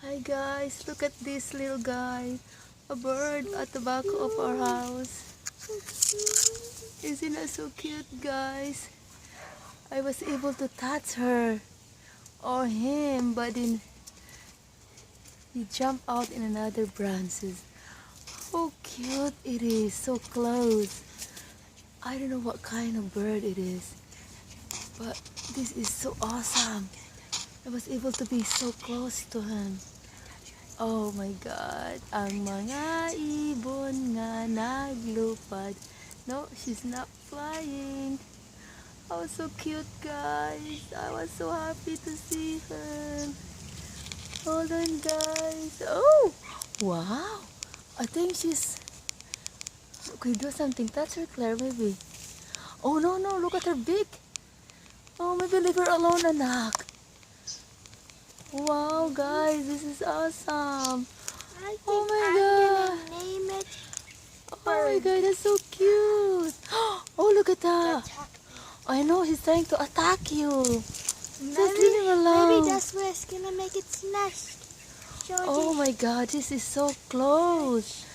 Hi guys, look at this little guy. A bird at the back of our house. Isn't that so cute, guys? I was able to touch her or him, but then he jumped out in another branches. How cute it is, so close. I don't know what kind of bird it is, but this is so awesome. I was able to be so close to him. Oh my God, ang mga ibon nga naglupad. No, she's not flying. Oh, so cute, guys. I was so happy to see her. Hold on, guys. Oh, wow. I think she's... Could you do something? Touch her, Claire, maybe. Oh, no, no. Look at her beak. Oh, maybe leave her alone, anak. Wow, guys. This is awesome. Oh, my God. I'm gonna name it Oh, my God. That's so cute. Oh, look at that. I know. He's trying to attack you. Just leave him alone. Maybe that's where it's gonna make its nest. Oh my God, this is so close.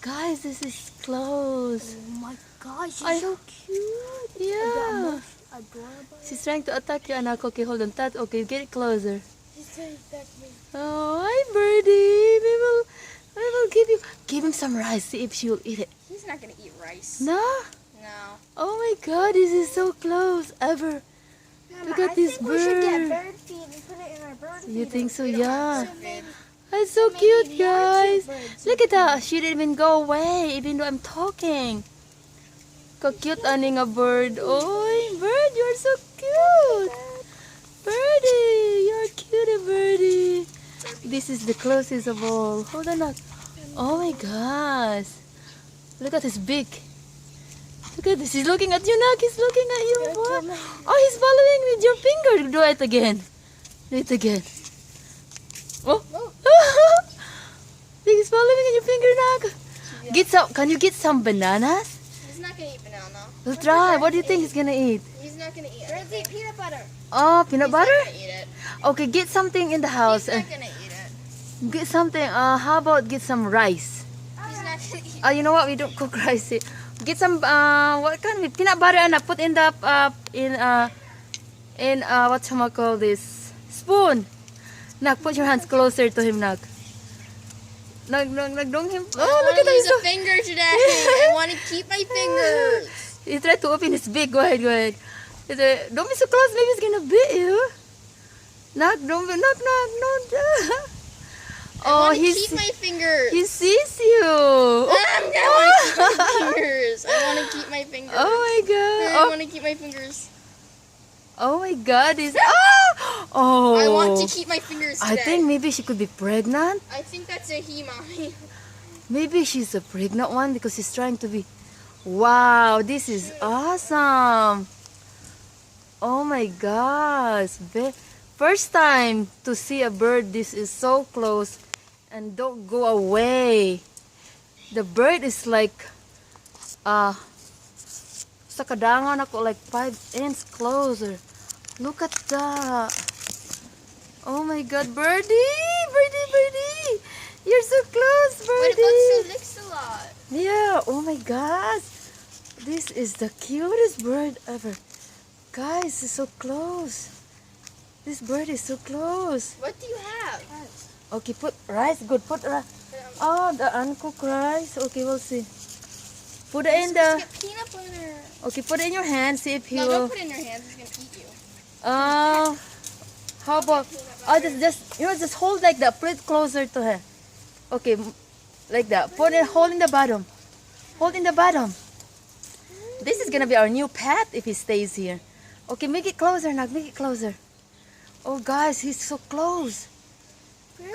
Guys, this is close. Oh my gosh, she's so cute. Yeah. Adorable. She's trying to attack you, anak. Okay, hold on. Okay, get it closer. She's trying to attack me. Oh, hi, birdie. We will give him some rice. See if she will eat it. He's not gonna eat rice. No? No. Oh my God, this is so close. Ever. Mama, Look at this I think we should get bird. bird feed and put it in our bird You feeder. think so? We don't Yeah. have bird feed. That's so maybe cute, the other guys. two birds Look at that. She didn't even go away, even though I'm talking. Ka-cute aning a bird. Oy, bird, you're so cute. Birdie, you're cute, birdie. This is the closest of all. Hold on, look. Oh my gosh. Look at his beak. Look at this. He's looking at you, Nak. He's looking at you. What? Oh, he's following with your finger. Do it again. Do it again. Oh. He's following in your finger, Nak. Get some. Can you get some bananas? He's not gonna eat banana. We'll try. What do you think he's gonna eat? He's not gonna eat Birds anything. eat peanut butter. Oh, peanut He's butter? not gonna eat it. Okay, get something in the house. He's not gonna eat it. Get something. How about get some rice? He's not gonna eat You know what? We don't cook rice here. Get some. What kind of peanut butter? And put in the what you call this spoon. Nak, put your hands closer to him, Nak. Nagdong him. I Oh, look wanna at use him. a finger today. I wanna keep my fingers. He tried to open his beak. Go ahead, go ahead. He said, don't be so close. Maybe it's gonna bite you. Knock, don't be, knock. I Oh, wanna keep my fingers. he sees you. I wanna keep my fingers. I wanna keep my fingers. Oh my God. I wanna keep my fingers. Oh my God. Oh. I want to keep my fingers today. I think maybe she could be pregnant. I think that's a he, mommy. Maybe she's a pregnant one because she's trying to be. Wow, this is awesome. Oh my gosh. First time to see a bird. This is so close. And don't go away. The bird is like sa kadangan ako like 5 inches closer. Look at that. Oh my God, birdie! Birdie! You're so close, What birdie! about she licks a lot? Yeah, oh my gosh. This is the cutest bird ever. Guys, it's so close. This bird is so close. What do you have? Okay, put rice. Good, put rice. Oh, the uncooked rice. Okay, we'll see. Put it in the... Get peanut butter. Okay, put it in your hand. See if he No, will... don't put it in your hands. He's gonna eat you. How about... Oh, just hold like that. Put it closer to her. Okay, like that. Hold in the bottom. Hold in the bottom. This is gonna be our new pet if he stays here. Okay, make it closer, Nak. Make it closer. Oh, guys, he's so close.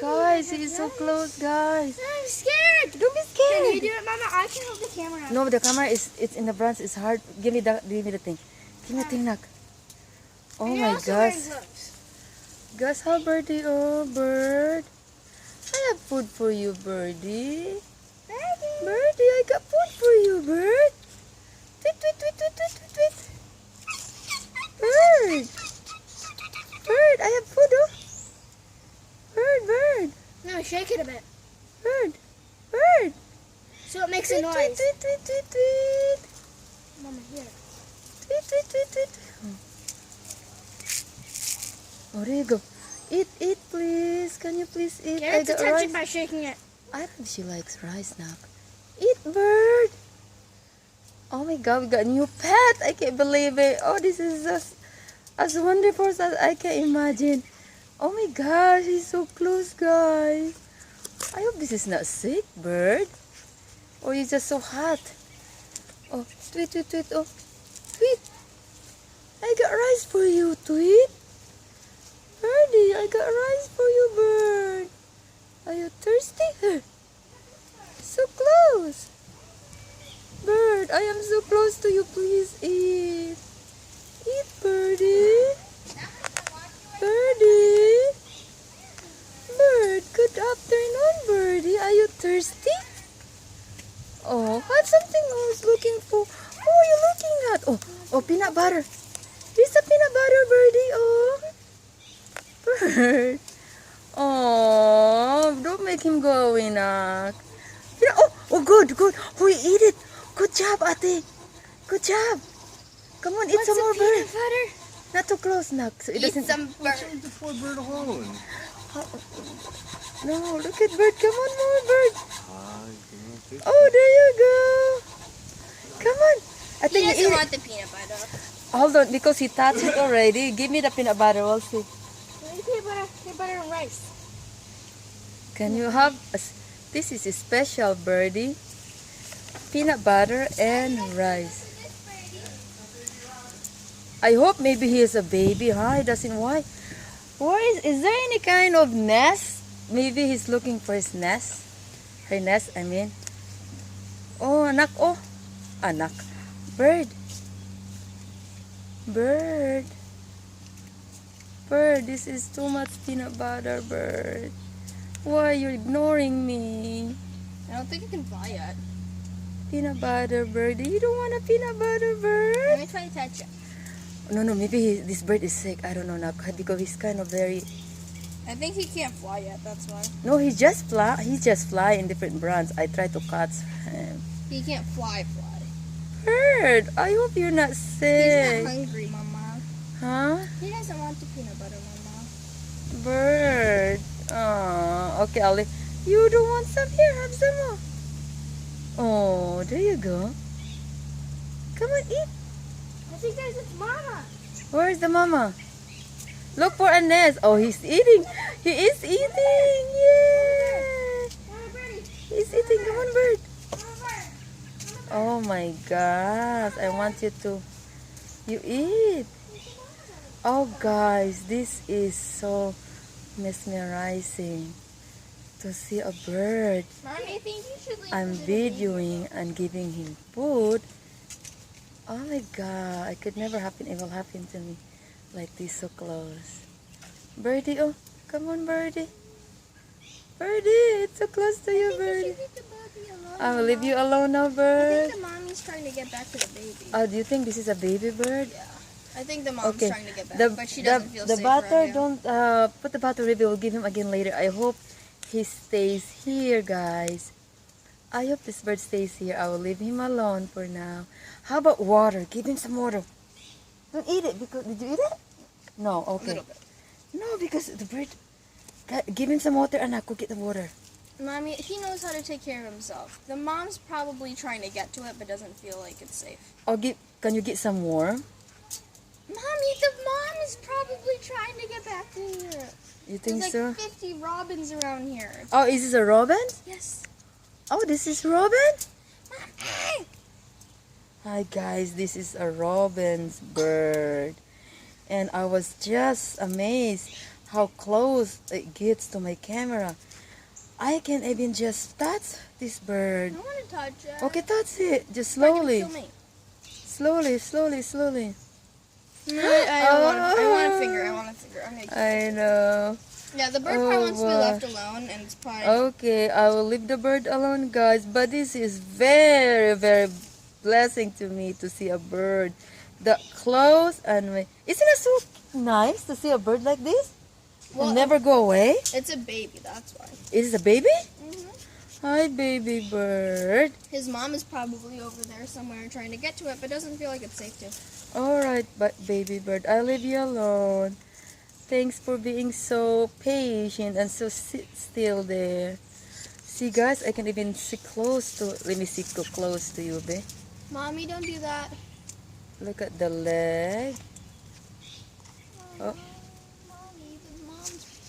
Guys, he's so close, guys. I'm scared. Don't be Can you scared. do it, Mama? I can hold the camera. No, the camera it's in the branch. It's hard. Give me the thing. Give me the thing, Nak. Oh And my you're also wearing gosh. gloves. Guys, how birdie? Oh, bird. I have food for you, birdie. Birdie, I got food for you, bird. Tweet. Bird. Bird, I have food, oh. Bird. No, shake it a bit. Bird. Bird. So it makes Tweet, a noise. tweet, tweet, tweet, tweet, tweet. Mama, here. Tweet, tweet, tweet, tweet. Oh, there you go. Eat, please. Can you please eat? Get it to got touch rice. it by shaking it. I think she likes rice now. Eat, bird. Oh my God, we got a new pet. I can't believe it. Oh, this is as wonderful as I can imagine. Oh my gosh, he's so close, guys. I hope this is not sick, bird. Or he's just so hot. Oh, tweet, tweet, tweet. Oh, tweet. I got rice for you, tweet. Birdie, I got rice for you, bird. Are you thirsty? So close. Bird, I am so close to you. Please eat. Eat, birdie. Birdie. Bird, good afternoon, birdie. Are you thirsty? Oh, that's something I was looking for. What are you looking at? Oh, peanut butter. Here's a peanut butter, birdie. Oh, bird. Oh, don't make him go away, Nak. Oh, good. Oh, you eat it. Good job, Ate. Good job. Come on, eat some more, bird. Butter? Not too close, Nak. So it Eat doesn't. some bird. Leave the poor bird alone. No, look at bird. Come on, more bird. Okay. Oh, there you go. Come on. I He think you doesn't eat it. want the peanut butter. Hold on, because he touched it already. Give me the peanut butter. We'll see. Peanut butter and rice. Can you have this is a special, birdie. Peanut butter and rice. I hope maybe he is a baby, huh? He doesn't why? Is there any kind of nest? Maybe he's looking for his nest. Her nest, I mean. Oh, anak. Oh, anak. Bird. Bird. Bird, this is too much peanut butter, bird. Why are you ignoring me? I don't think it can fly yet. Peanut butter, bird. You don't want a peanut butter, Let bird? me try to touch it. No, maybe this bird is sick. I don't know now because he's kind of very. I think he can't fly yet, that's why. No, he just fly in different brands. I try to catch him. He can't fly. Bird, I hope you're not He's sick. not hungry, Mama. Huh? He doesn't want the peanut butter, Mama. Bird. Oh, okay, I'll leave. You don't want some? Here, have some more. Oh, there you go. Come on, eat. I think there's its mama. Where's the mama? Look for a nest. Oh, he's eating. He is eating. Yay! Mama birdie. He's eating. Come on, bird. Mama bird. Oh my gosh. I want you to. You eat. Oh, guys. This is so mesmerizing to see a bird. Mommy, I think you should I'm videoing and giving him food. Oh my God, I could never it will happen to me like this so close. Birdie, oh, come on, birdie. Birdie, it's so close to you, birdie. I will leave you alone now, I bird. think the mommy's trying to get back to the baby. Oh, do you think this is a baby bird? Yeah. I think the mom's Okay. trying to get back, but she doesn't feel the safe butter, right now. don't put the butter maybe we'll give him again later. I hope he stays here, guys. I hope this bird stays here. I will leave him alone for now. How about water? Give him some water. Don't eat it because did you eat it? No, A okay. little bit. No, because the bird. Give him some water, Anak. Go get the water. Mommy, he knows how to take care of himself. The mom's probably trying to get to it, but doesn't feel like it's safe. Can you get some warm? Mommy, the mom is probably trying to get back to here. You think There's so? like 50 robins around here. Oh, is this a robin? Yes. Oh, this is robin? Mommy! Hi guys, this is a robin's bird. And I was just amazed how close it gets to my camera. I can even just touch this bird. I want to touch it. Okay, touch it. Just Why do you slowly. kill me? Slowly. I want a finger. I'm gonna kill I know. Yeah, the bird Oh, probably wants to be wow. left alone, and it's probably. Okay, I will leave the bird alone, guys. But this is very, very blessing to me to see a bird that close and isn't it so nice to see a bird like this? Well, never go away? it's a baby, that's why. Is it a baby? hmm Hi, baby bird. His mom is probably over there somewhere trying to get to it, but doesn't feel like it's safe to. Alright, but baby bird, I'll leave you alone. Thanks for being so patient and so sit still there. See guys, I can even sit close to, let me sit close to you, babe. Mommy, don't do that. Look at the leg. Oh. Mommy,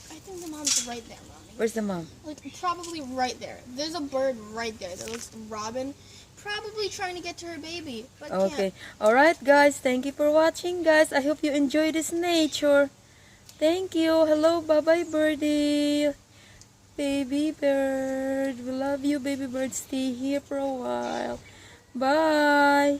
I think the mom's right there, Mommy. Where's the mom? Like, probably right there. There's a bird right there that looks Robin, probably trying to get to her baby, but Okay. can't. Alright guys, thank you for watching guys. I hope you enjoy this nature. Thank you. Hello, bye-bye birdie. Baby bird. We love you, baby bird. Stay here for a while. Bye.